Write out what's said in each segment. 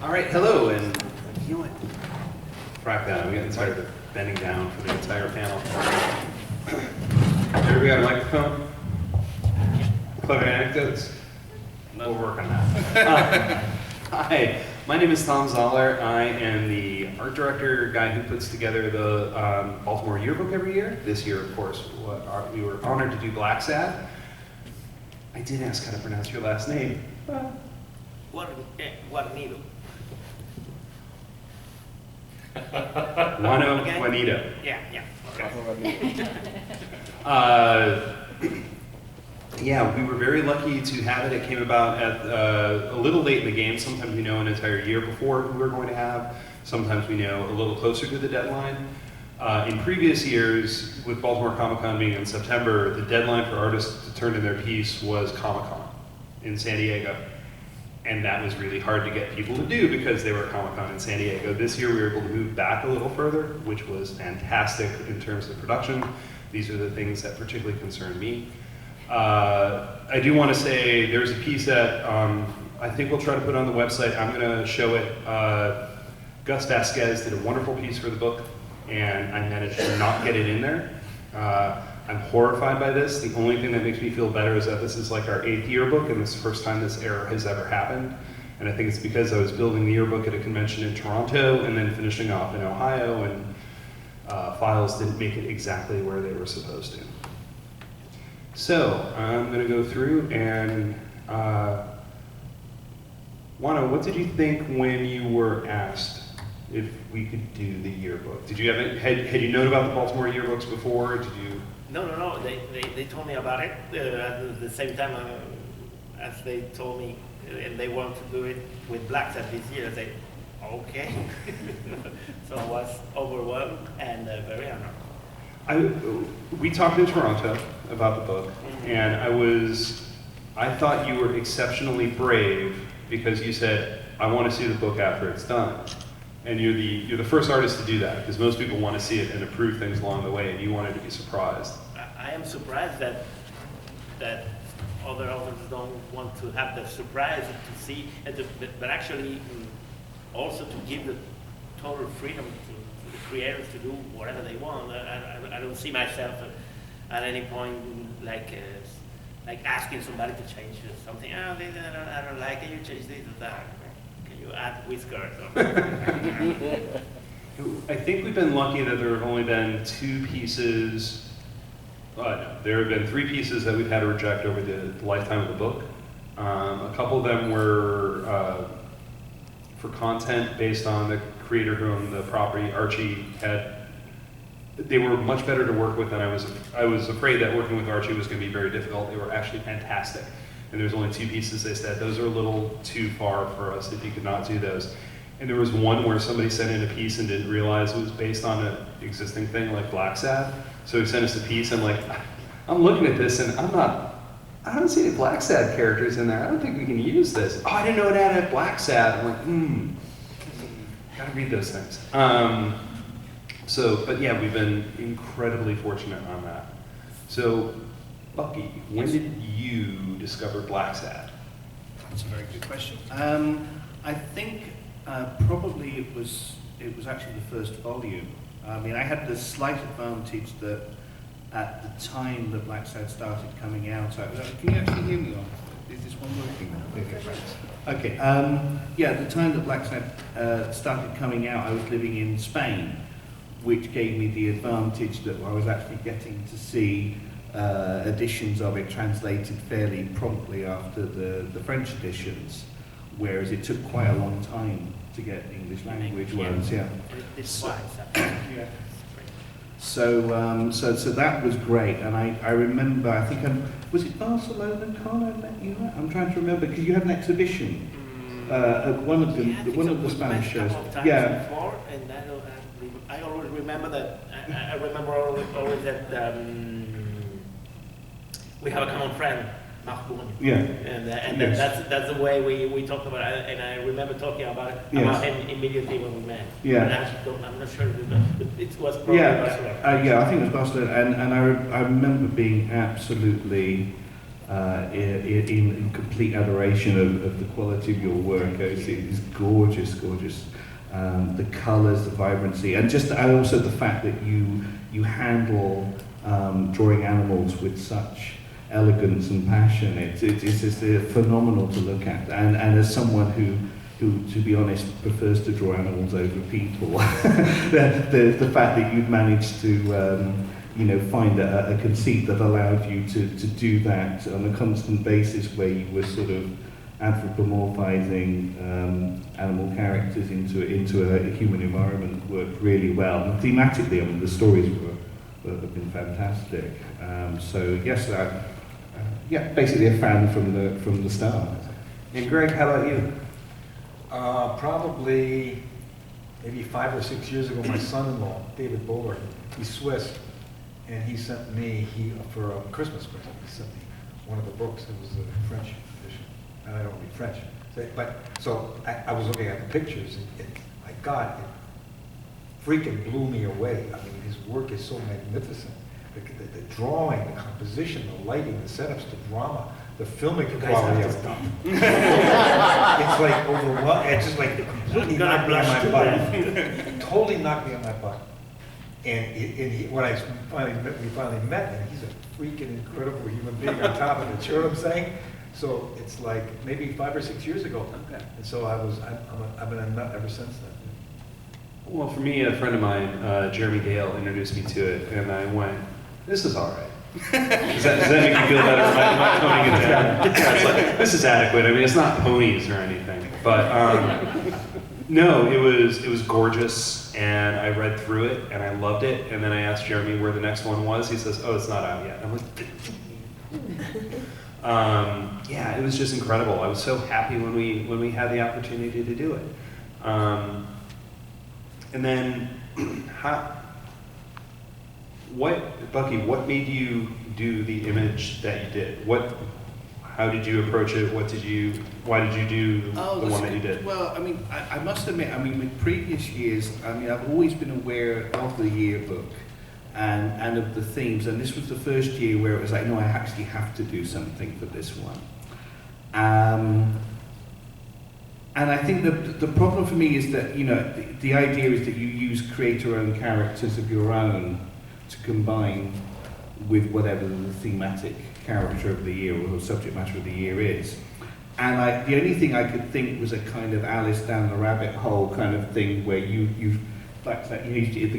All right, hello, and you know what? Crack that. I'm getting tired of bending down for the entire panel. Everybody got a microphone? Clever anecdotes? We'll work on that. Hi, my name is Thom Zahler. I am the art director, guy who puts together the Baltimore Yearbook every year. This year, of course, we were honored to do Blacksad. I did ask how to pronounce your last name. Guarnido. Juanjo Guarnido. Yeah. Okay. Yeah, we were very lucky to have it. It came about at a little late in the game. Sometimes we know an entire year before who we're going to have. Sometimes we know a little closer to the deadline. In previous years, with Baltimore Comic-Con being in September, the deadline for artists to turn in their piece was Comic-Con in San Diego. And that was really hard to get people to do because they were at Comic-Con in San Diego. This year we were able to move back a little further, which was fantastic in terms of production. These are the things that particularly concern me. I do want to say there's a piece that I think we'll try to put on the website. I'm going to show it. Gus Vasquez did a wonderful piece for the book, and I managed to not get it in there. I'm horrified by this. The only thing that makes me feel better is that this is like our 8th yearbook, and this is the first time this error has ever happened. And I think it's because I was building the yearbook at a convention in Toronto and then finishing off in Ohio, and files didn't make it exactly where they were supposed to. So I'm going to go through and Juanjo, what did you think when you were asked if we could do the yearbook? Did you have had you known about the Baltimore yearbooks before? Did you? No. They told me about it at the same time as they told me, and they want to do it with Blacksad this year. I said, okay. So I was overwhelmed and very honored. We talked in Toronto about the book, and I thought you were exceptionally brave because you said, I want to see the book after it's done. And you're the first artist to do that, because most people want to see it and approve things along the way, and you wanted to be surprised. I am surprised that other authors don't want to have the surprise to see, but actually also to give the total freedom to the creators to do whatever they want. I don't see myself at any point like asking somebody to change something. Oh, I don't like it. You change this or that. You add whiskers. I think we've been lucky that there have only been 2 pieces. No, there have been 3 pieces that we've had to reject over the lifetime of the book. A couple of them were for content based on the creator who owned the property. Archie had. They were much better to work with than I was afraid that working with Archie was going to be very difficult. They were actually fantastic. And there was only 2 pieces they said, those are a little too far for us if you could not do those. And there was one where somebody sent in a piece and didn't realize it was based on an existing thing like Blacksad. So he sent us a piece, and I'm looking at this and I don't see any Blacksad characters in there. I don't think we can use this. Oh, I didn't know it had Blacksad. I'm like, gotta read those things. But yeah, we've been incredibly fortunate on that. So, Bucky, when did you discover Blacksad? That's a very good question. I think probably it was actually the first volume. I mean, I had the slight advantage that at the time that Blacksad started coming out, can you actually hear me? Is this one working? Okay. Yeah, at the time that Blacksad started coming out, I was living in Spain, which gave me the advantage that I was actually getting to see editions of it translated fairly promptly after the French editions, whereas it took quite a long time to get English language ones. Yeah. Yeah. So that was great, and I remember. I think was it Barcelona, Con? I met you at? I'm trying to remember because you had an exhibition at one of the Spanish shows. Yeah. Before, and I always remember that. I remember always that. We have a common friend, Juan. Yeah. And Yes. that's the way we talked about it. And I remember talking about him immediately when we met. Yeah. And I'm not sure it was probably Barcelona. Yeah, I think it was Barcelona, and I remember being absolutely in complete adoration of the quality of your work. It's gorgeous, gorgeous. The colours, the vibrancy, and also the fact that you handle drawing animals with such elegance and passion. It's just phenomenal to look at. And as someone who, to be honest, prefers to draw animals over people, the fact that you've managed to find a conceit that allowed you to do that on a constant basis, where you were sort of anthropomorphizing animal characters into a human environment, worked really well. And thematically, I mean, the stories have been fantastic. So yes, basically a fan from the start. And Greg, how about you? Probably maybe 5 or 6 years ago, my son-in-law, David Bowler, he's Swiss, and he sent me, for a Christmas present, he sent me one of the books. It was a French edition, and I don't read French. So I was looking at the pictures, and my God, it freaking blew me away. I mean, his work is so magnificent. The drawing, the composition, the lighting, the setups, the drama, the filming quality of stuff. It's like overwhelming. It's just like completely knocked me on my butt. Totally knocked me on my butt. And when we finally met him, he's a freaking incredible human being on top of it. You know what I'm saying? So it's like maybe 5 or 6 years ago. Okay. And so I've been a nut ever since then. Well, for me, a friend of mine, Jeremy Gale, introduced me to it, and I went, "This is all right." Does that make you feel better? Am I toning it down? Yeah, it's like, this is adequate. I mean, it's not ponies or anything, but no, it was gorgeous, and I read through it, and I loved it. And then I asked Jeremy where the next one was. He says, "Oh, it's not out yet." I'm like, yeah, it was just incredible. I was so happy when we had the opportunity to do it. And then, Bucky, what made you do the image that you did? How did you approach it? Why did you do the one that you did? Well, I mean, I must admit, I mean, with previous years, I mean, I've always been aware of the yearbook and of the themes, and this was the first year where it was like, no, I actually have to do something for this one. And I think the problem for me is that, the idea is that you use creator-owned characters of your own to combine with whatever the thematic character of the year or the subject matter of the year is. And the only thing I could think was a kind of Alice down the rabbit hole kind of thing, where the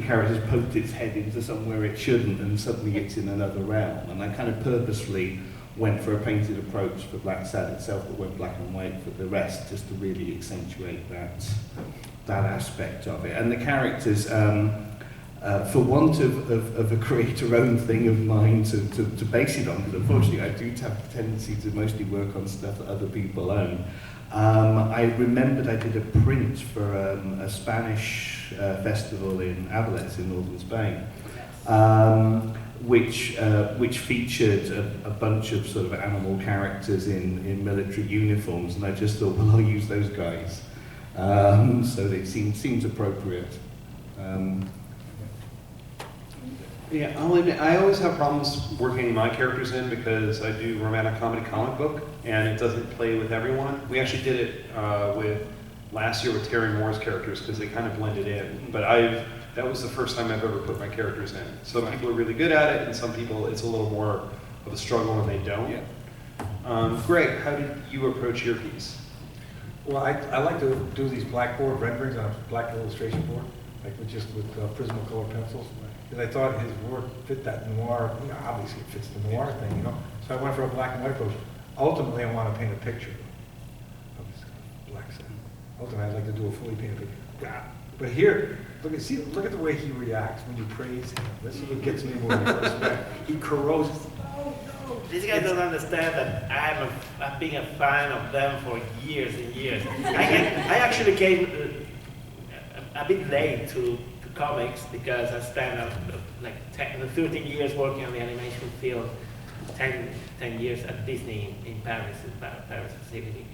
character's poked its head into somewhere it shouldn't, and suddenly it's in another realm. And I kind of purposely went for a painted approach for Blacksad itself, but went black and white for the rest, just to really accentuate that aspect of it. And the characters, for want of a creator-owned thing of mine to base it on, because unfortunately I do have a tendency to mostly work on stuff that other people own. I remembered I did a print for a Spanish festival in Avilés in northern Spain, which featured a bunch of sort of animal characters in military uniforms, and I just thought, well, I'll use those guys. So it seems appropriate. Yeah, I'll admit, I always have problems working my characters in because I do romantic comedy comic book, and it doesn't play with everyone. We actually did it last year with Terry Moore's characters because they kind of blended in. But that was the first time I've ever put my characters in. Some people are really good at it, and some people it's a little more of a struggle when they don't. Yeah. Greg, how did you approach your piece? Well, I like to do these blackboard renderings on a black illustration board, like with Prismacolor pencils. Because I thought his work fit that noir, obviously it fits the noir thing, So I went for a black and white approach. Ultimately, I want to paint a picture of this Blacksad. Ultimately, I'd like to do a fully painted picture. But here, look at the way he reacts when you praise him. This is what gets me more respect. He corrodes. Oh no! These guys don't understand that I've been a fan of them for years and years. I actually came a bit late to comics because I spent 13 years working on the animation field, 10 years at Disney in Paris, Paris facility,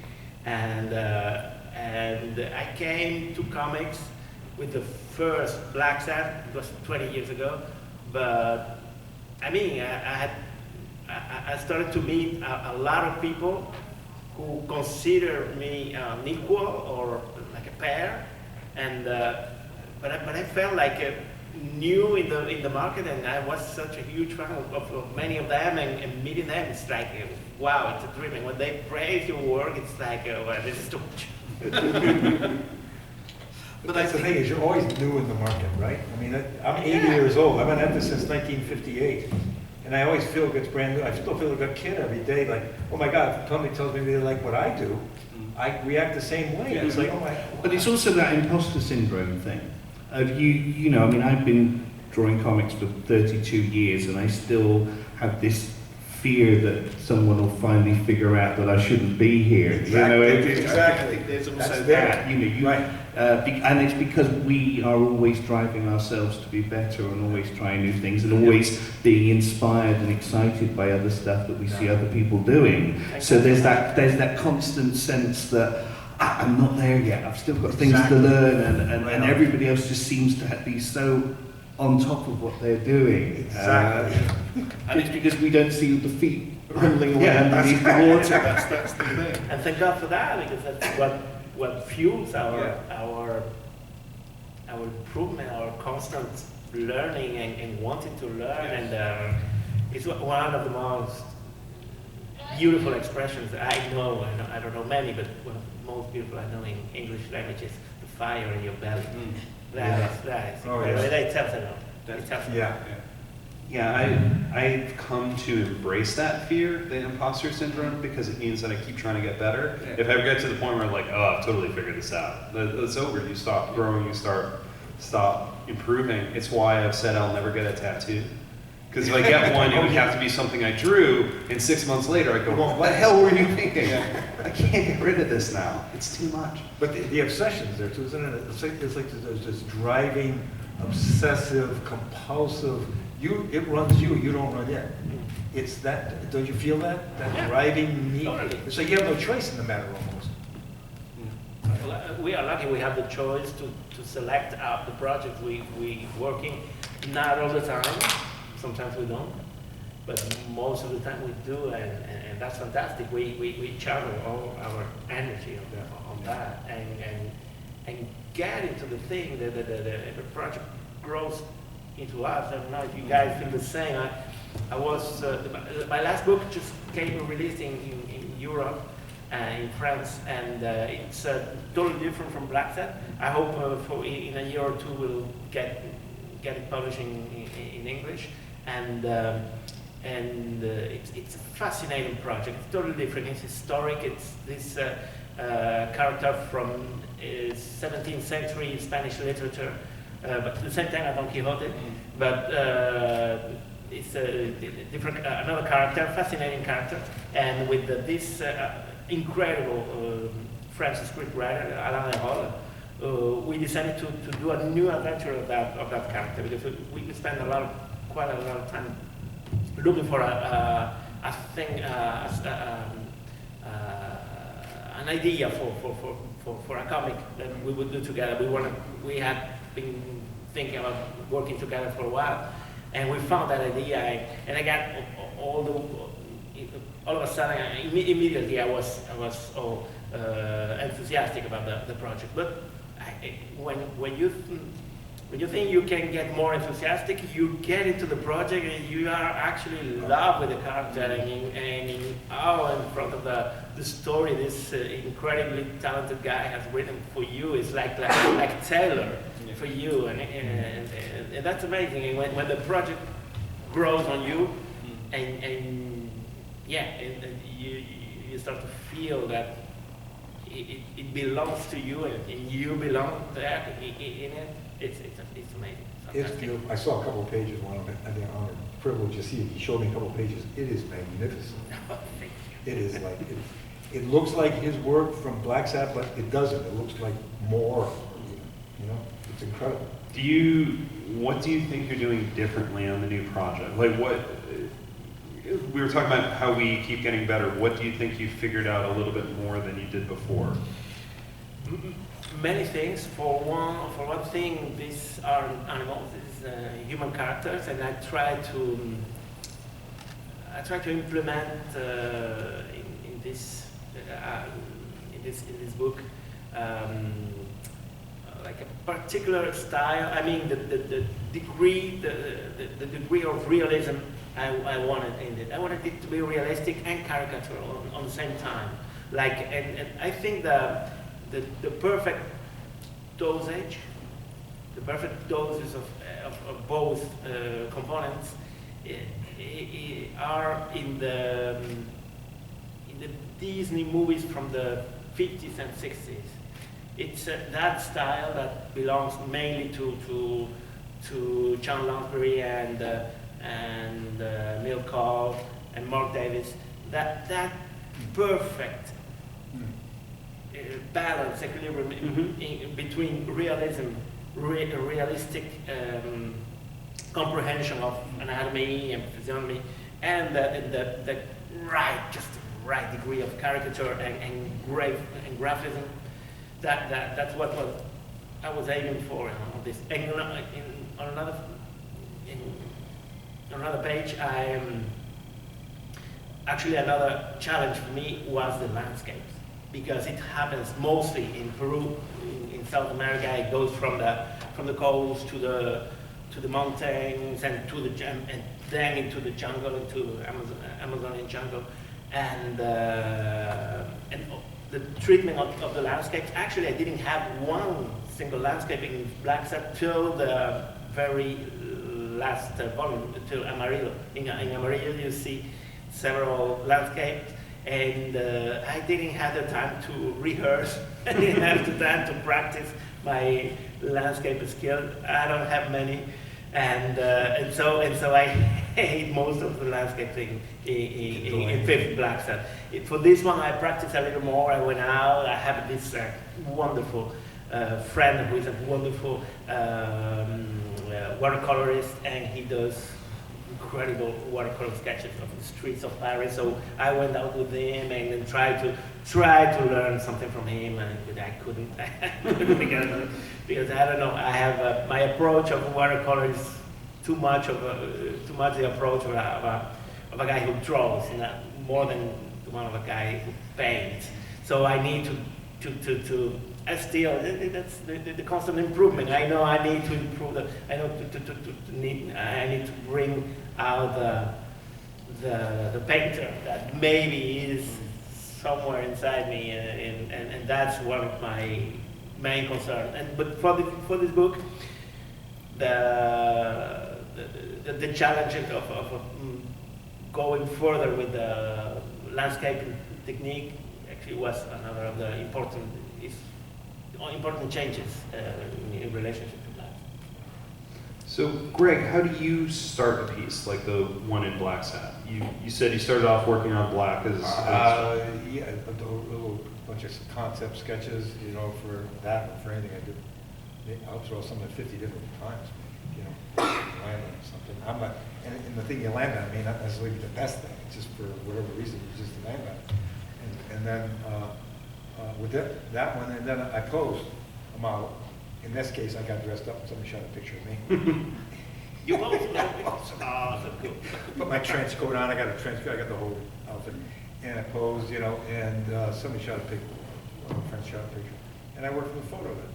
and I came to comics with the first Blacksad. It was 20 years ago, but I mean I I started to meet a lot of people who consider me an equal or like a pair, and but I felt like new in the market, and I was such a huge fan of many of them, and meeting them, it's like wow, it's a dream. And when they praise your work, it's like well, this is too much. But that's the thing, is you're always new in the market, right? I mean, I'm 80 years old, I've been at this since 1958, and I always feel like it's brand new. I still feel like a kid every day, like, oh my God, if somebody tells me they like what I do, I react the same way. Yeah. It's like, oh my. But it's also that imposter syndrome thing. Of you know, I mean, I've been drawing comics for 32 years, and I still have this fear that someone will finally figure out that I shouldn't be here. Exactly. You know, Exactly. There's also That's that, you know, Right. and it's because we are always driving ourselves to be better, and always trying new things, and always being inspired and excited by other stuff that we see other people doing. So there's that constant sense that I'm not there yet. I've still got things to learn, and everybody else just seems to be so on top of what they're doing. Exactly. And it's because we don't see the feet rumbling away underneath the water. That's the thing. And thank God for that, because that's what fuels our improvement, our constant learning and wanting to learn. And it's one of the most beautiful expressions that I know. I don't know many, but one of the most beautiful I know in English language is the fire in your belly. That is Oh, incredible. yeah. That tells it all. It tells it all. Yeah, I've come to embrace that fear, the imposter syndrome, because it means that I keep trying to get better. Yeah. If I ever get to the point where I'm like, oh, I've totally figured this out, it's over. You stop growing, you stop improving. It's why I've said I'll never get a tattoo. Because if I get one, it would have to be something I drew, and 6 months later I go, what the hell were you thinking? I can't get rid of this now. It's too much. But the obsession's there too, isn't it? It's like there's this driving, obsessive, compulsive. It runs you. You don't run it. It's that. Don't you feel that? That driving need. Totally. So you have no choice in the matter almost. We are lucky we have the choice to select the projects we working. Not all the time. Sometimes we don't. But most of the time we do, and that's fantastic. We channel all our energy on that and get into the thing that the project grows into us. I don't know if you guys feel the same. I was my last book just came released in Europe, in France, and it's totally different from Blacksad. I hope in a year or two we'll get it published in English, and it's a fascinating project. It's totally different. It's historic. It's this character from 17th century Spanish literature. But at the same time, a Don Quixote. But it's a different, another character, fascinating character, and with this incredible French scriptwriter, Alain Hall, we decided to do a new adventure of that character, because we spent quite a lot of time looking for a thing, an idea for a comic that we would do together. We had been thinking about working together for a while, and we found that idea, and I got all of a sudden, immediately I was all enthusiastic about the project. But when you think you can get more enthusiastic, you get into the project and you are actually in love with the character and in awe in front of the story this incredibly talented guy has written for you. It's like Taylor for you, and that's amazing. And when the project grows on you, and you start to feel that it belongs to you, and you belong there in it. It's amazing. It's beautiful. I saw a couple of pages. One of them, I think, on a privilege to see it. He showed me a couple of pages. It is magnificent. Thank you. It is like it looks like his work from Blacksad, but it doesn't. It looks like more. You know, it's incredible. What do you think you're doing differently on the new project? Like what? We were talking about how we keep getting better. What do you think you figured out a little bit more than you did before? Many things. For one thing, these are animals, these human characters, and I try I try to implement in this book like a particular style. I mean, the degree of realism I wanted in it. I wanted it to be realistic and caricatural on the same time. Like, and I think the perfect dosage, the perfect doses of both components are in the Disney movies from the 50s and 60s. It's that style that belongs mainly to John Lansbury and Neil Cole and Mark Davis. That perfect balance, equilibrium in between realism, realistic comprehension of anatomy and physiognomy, and the right degree of caricature and graphism. That's what I was aiming for on this. And on another page, actually another challenge for me was the landscapes, because it happens mostly in Peru, in South America. It goes from the coast to the mountains and then into the jungle, into the Amazonian jungle, and the treatment of the landscapes. Actually, I didn't have one single landscape in Blacksad till the very last volume, till Amarillo. In Amarillo, you see several landscapes, and I didn't have the time to rehearse. I didn't have the time to practice my landscape skill. I don't have many, and so I hate most of the landscapes in Fifth Blacksad. For this one, I practiced a little more. I went out. I have this wonderful friend who is a wonderful watercolorist, and he does incredible watercolor sketches of the streets of Paris. So I went out with him and then tried to learn something from him, and I couldn't because I don't know. I have my approach of watercolor is too much the approach of a guy who draws, more than one of a guy who paints. So I need to still, that's the constant improvement. I know I need to improve I know I need to bring out the painter that maybe is somewhere inside me, and that's one of my main concerns. But for this book, the challenge of going further with the landscaping technique actually was another of the important changes in relationship to life. So, Greg, how do you start a piece like the one in Blacksad? You said you started off working on black as yeah, a little bunch of concept sketches, for that or for anything I did. I'll throw something 50 different times, land on something. And the thing you land on may not necessarily be the best thing. It's just for whatever reason, you just land on it. And then with that one, and then I posed a model. In this case, I got dressed up and somebody shot a picture of me. You both so cool. Put my trench coat on, I got a trench coat, I got the whole outfit. And I posed, and somebody shot a picture, one of my friends shot a picture. And I worked with a photo of it,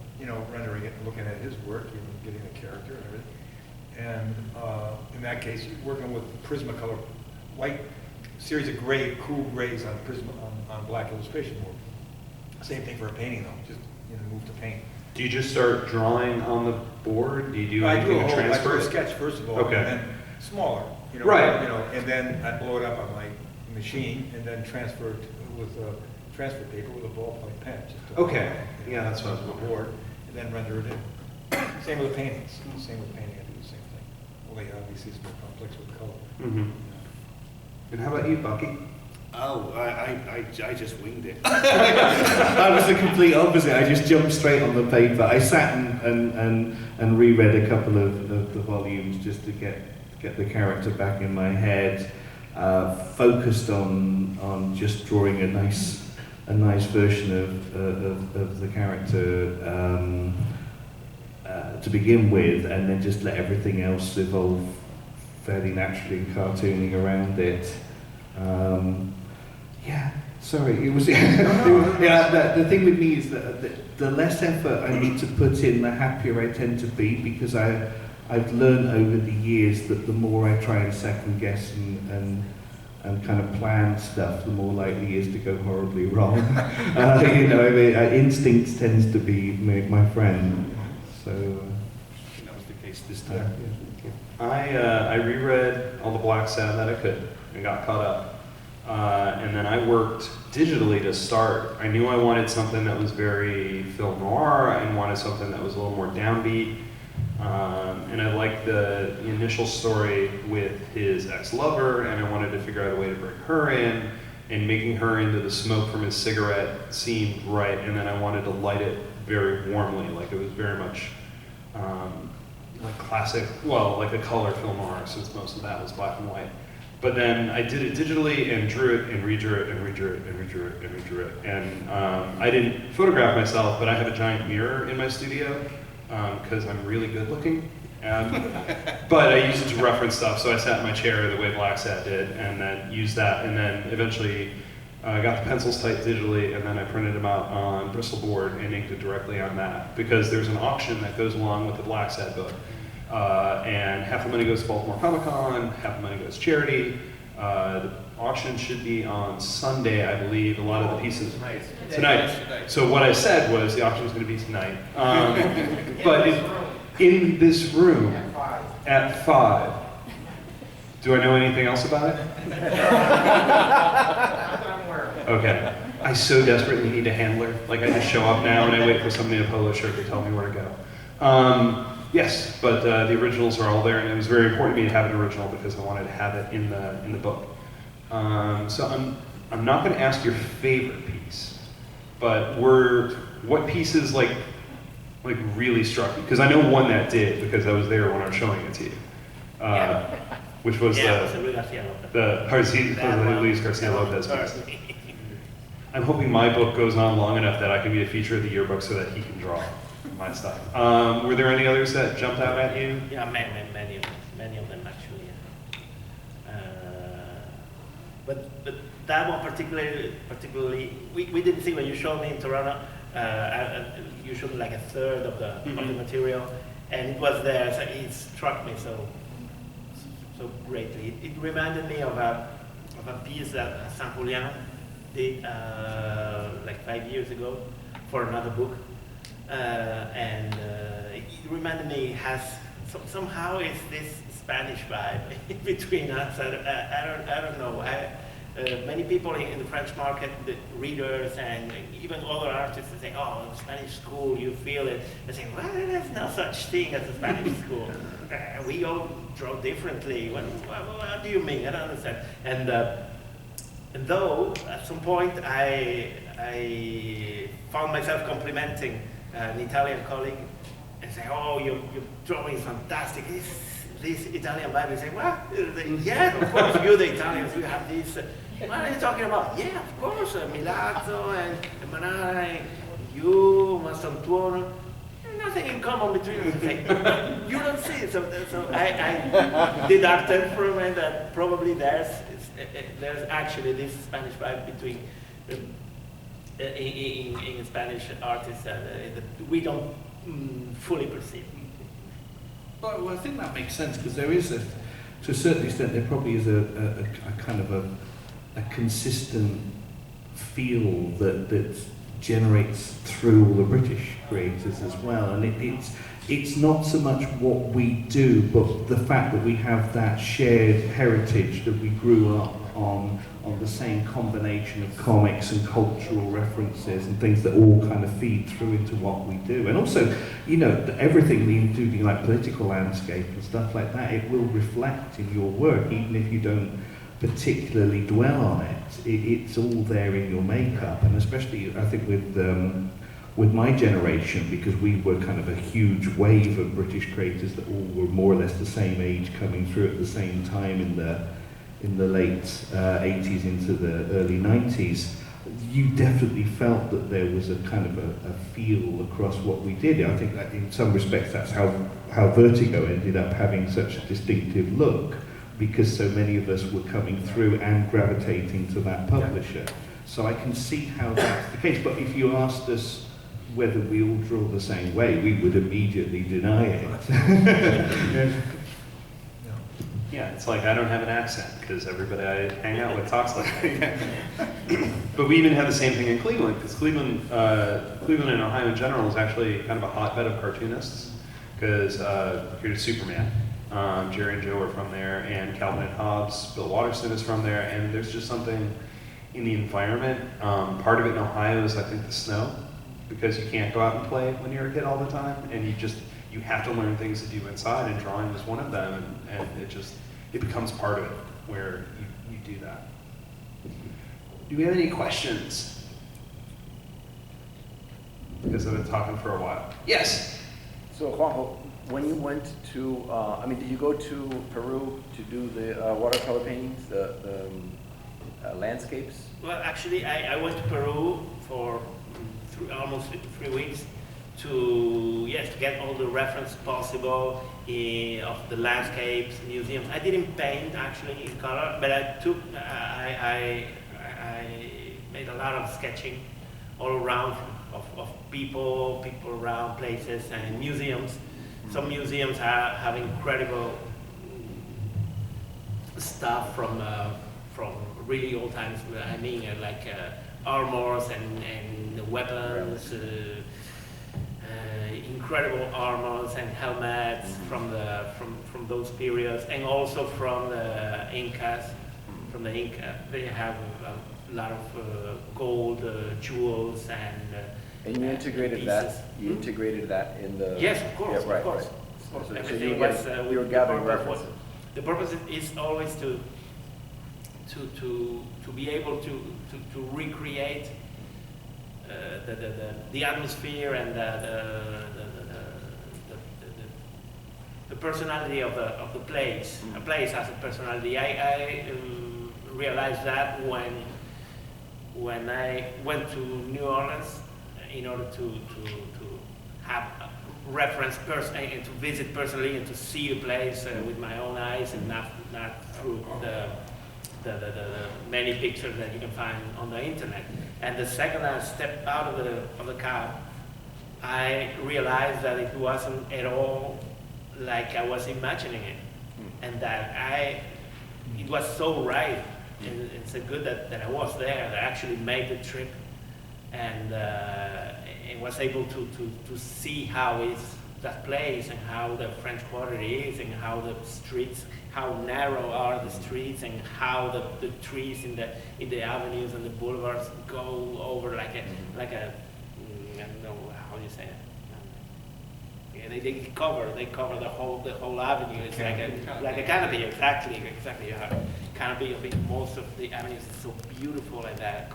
rendering it and looking at his work, getting the character and everything. And in that case, you're working with Prismacolor white, series of gray, cool grays on on black illustration board. Same thing for a painting though, just move to paint. Do you just start drawing on the board? Do you do anything to transfer? I do a sketch first of all, okay. And then smaller, right. And then I blow it up on my machine and then transfer it with transfer paper with a ballpoint pen. Just okay. Yeah, that's what I was on the board, and then render it in. Same with paintings. Same with painting, I do the same thing. Only obviously it's more complex with color. Mm-hmm. And how about you, Bucky? Oh, I just winged it. I was the complete opposite. I just jumped straight on the paper. I sat and reread a couple of the volumes just to get the character back in my head. Focused on just drawing a nice version of the character to begin with, and then just let everything else evolve fairly naturally, cartooning around it. Yeah, sorry, it was, yeah, the thing with me is that the less effort I need to put in, the happier I tend to be, because I've learned over the years that the more I try and second guess and kind of plan stuff, the more likely it is to go horribly wrong. You know, I mean, instinct tends to be my friend. So I think that was the case this time. Yeah. I reread all the Blacksad that I could and got caught up. And then I worked digitally to start. I knew I wanted something that was very film noir. I wanted something that was a little more downbeat. And I liked the initial story with his ex-lover, and I wanted to figure out a way to bring her in, and making her into the smoke from his cigarette seemed right, and then I wanted to light it very warmly, like it was very much like classic, well, like a color film noir, since most of that was black and white. But then I did it digitally and drew it and redrew it and redrew it and redrew it and redrew it. And I didn't photograph myself, but I have a giant mirror in my studio because I'm really good looking. But I used it to reference stuff, so I sat in my chair the way Blacksad did, and then used that, and then eventually got the pencils typed digitally, and then I printed them out on Bristol board and inked it directly on that, because there's an auction that goes along with the Blacksad book. And half the money goes to Baltimore Comic-Con, half the money goes to charity. The auction should be on Sunday, I believe. A lot of the pieces tonight. So what I said was the auction is going to be tonight. But in this room at 5. Do I know anything else about it? Okay. I so desperately need a handler. Like I just show up now and I wait for somebody in a polo shirt to tell me where to go. Yes, but the originals are all there, and it was very important to me to have an original because I wanted to have it in the book. So I'm not going to ask your favorite piece, but what pieces like really struck you? Because I know one that did, because I was there when I was showing it to you, which was the Luis Garcia Lopez piece. I'm hoping my book goes on long enough that I can be a feature of the yearbook so that he can draw my stuff. Were there any others that jumped out at you? Yeah, many of them actually. But that one particularly, we didn't see when you showed me in Toronto. You showed me like a third of the material, and it was there. So it struck me so greatly. It reminded me of a piece that Saint-Paulien did like 5 years ago for another book. And it reminded me it has somehow it's this Spanish vibe between us. I don't know. Many people in the French market, the readers and even other artists, they say, "Oh, Spanish school, you feel it." They say, "Well, there's no such thing as a Spanish school. We all draw differently." What do you mean? I don't understand. And though at some point I found myself complimenting an Italian colleague and say, "Oh, your drawing is fantastic. This Italian vibe." I say, "What? Yeah, of course, you the Italians, you have this. What are you talking about?" "Yeah, of course, Milazzo and Manara, you, Mastantuono. Nothing in common between us." You don't see it. So I did that for me that probably there's actually this Spanish vibe between in Spanish artists that we don't fully perceive. Well, I think that makes sense, because there is to a certain extent, there probably is a kind of a consistent feel that generates through all the British creators as well, and it's not so much what we do, but the fact that we have that shared heritage, that we grew up on the same combination of comics and cultural references and things that all kind of feed through into what we do. And also, you know, everything, including like political landscape and stuff like that, it will reflect in your work, even if you don't particularly dwell on it. It's all there in your makeup, and especially I think with my generation, because we were kind of a huge wave of British creators that all were more or less the same age coming through at the same time in the late 80s into the early 90s, you definitely felt that there was a kind of a feel across what we did. I think that in some respects that's how Vertigo ended up having such a distinctive look, because so many of us were coming through and gravitating to that publisher. So I can see how that's the case. But if you asked us whether we all draw the same way, we would immediately deny it. Yeah, it's like I don't have an accent because everybody I hang out with talks like that. But we even have the same thing in Cleveland, because Cleveland and Ohio in general is actually kind of a hotbed of cartoonists. Because here's Superman, Jerry and Joe are from there, and Calvin and Hobbes, Bill Watterson is from there, and there's just something in the environment. Part of it in Ohio is I think the snow, because you can't go out and play when you're a kid all the time, and you have to learn things to do inside, and drawing is one of them, and it becomes part of it where you do that. Do we have any questions? Because I've been talking for a while. Yes? So Juanjo, when you went to, did you go to Peru to do the watercolor paintings, the landscapes? Well, actually, I went to Peru for almost 3 weeks to get all the reference possible of the landscapes, museums. I didn't paint actually in color, but I made a lot of sketching all around of people around, places, and museums. Some museums have incredible stuff from really old times. I mean, like armors and weapons, incredible armors and helmets from those periods, and also from the Incas. From the Inca, they have a lot of gold, jewels, and you integrated pieces. that. You integrated that in the. Yes, of course, Yeah, right, of course. right. Of course. So Everything you were gathering the purpose references. the purpose is always to be able to recreate the atmosphere and the personality of the place. A place has a personality. I realized that when I went to New Orleans in order to have a reference and to visit personally and to see the place with my own eyes and not through the many pictures that you can find on the internet. And the second I stepped out of the cab, I realized that it wasn't at all like I was imagining it, and that it was so right. And it's so good that I was there, that I actually made the trip, and was able to see how is that place, and how the French Quarter is, and how the streets, how narrow are the streets, and how the trees in the avenues and the boulevards go over like a I don't know how you say it. Yeah, they cover the whole avenue. It's like a canopy, exactly. You have canopy of it. Most of the avenues is so beautiful, and the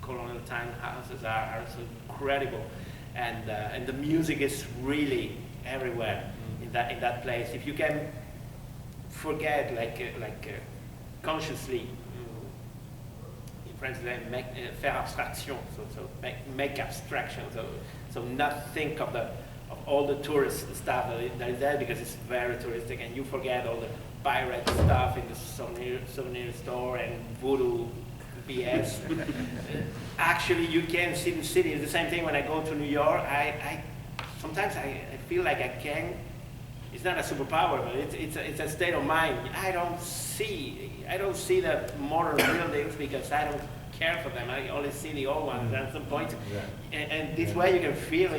colonial time houses are so incredible, and the music is really everywhere in that place. If you can forget, consciously, in French they make faire abstraction, so make abstraction, so not think of all the tourist stuff that is there, because it's very touristic, and you forget all the pirate stuff in the souvenir store and voodoo BS. Actually, you can see the city. It's the same thing when I go to New York. Sometimes I feel like I can. It's not a superpower, but it's a state of mind. I don't see the modern buildings because I don't care for them. I only see the old ones at some point. Yeah. And this way you can feel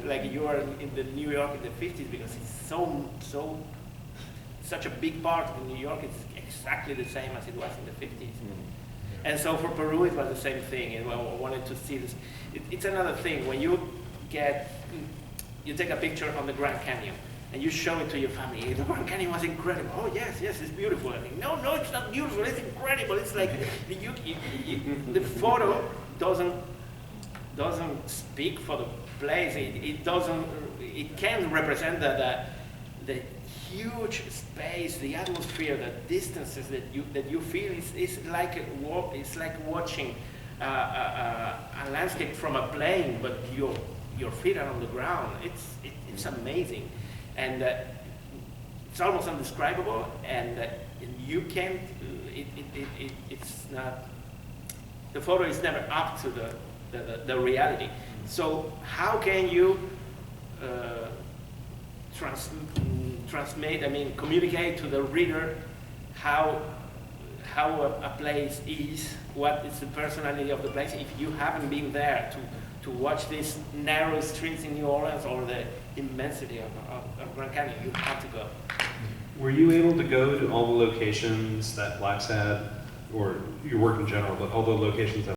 like you are in the New York in the 50s, because it's such a big part of New York. It's exactly the same as it was in the 50s. Mm-hmm. And so for Peru, it was the same thing. And I wanted to see this. It's another thing. When you take a picture on the Grand Canyon, and you show it to your family. The Grand Canyon was incredible. Oh yes, it's beautiful. I mean, no, it's not beautiful. It's incredible. It's like the photo doesn't speak for the place. It can represent the huge space, the atmosphere, the distances that you feel. It's like watching a landscape from a plane, but your feet are on the ground. It's amazing. And it's almost undescribable, and you can't. It's not. The photo is never up to the reality. So how can you transmit? I mean, communicate to the reader how a place is, what is the personality of the place, if you haven't been there to watch these narrow streets in New Orleans or the immensity of Grand Canyon. You have to go. Were you able to go to all the locations that Blacksad, or your work in general, but all the locations that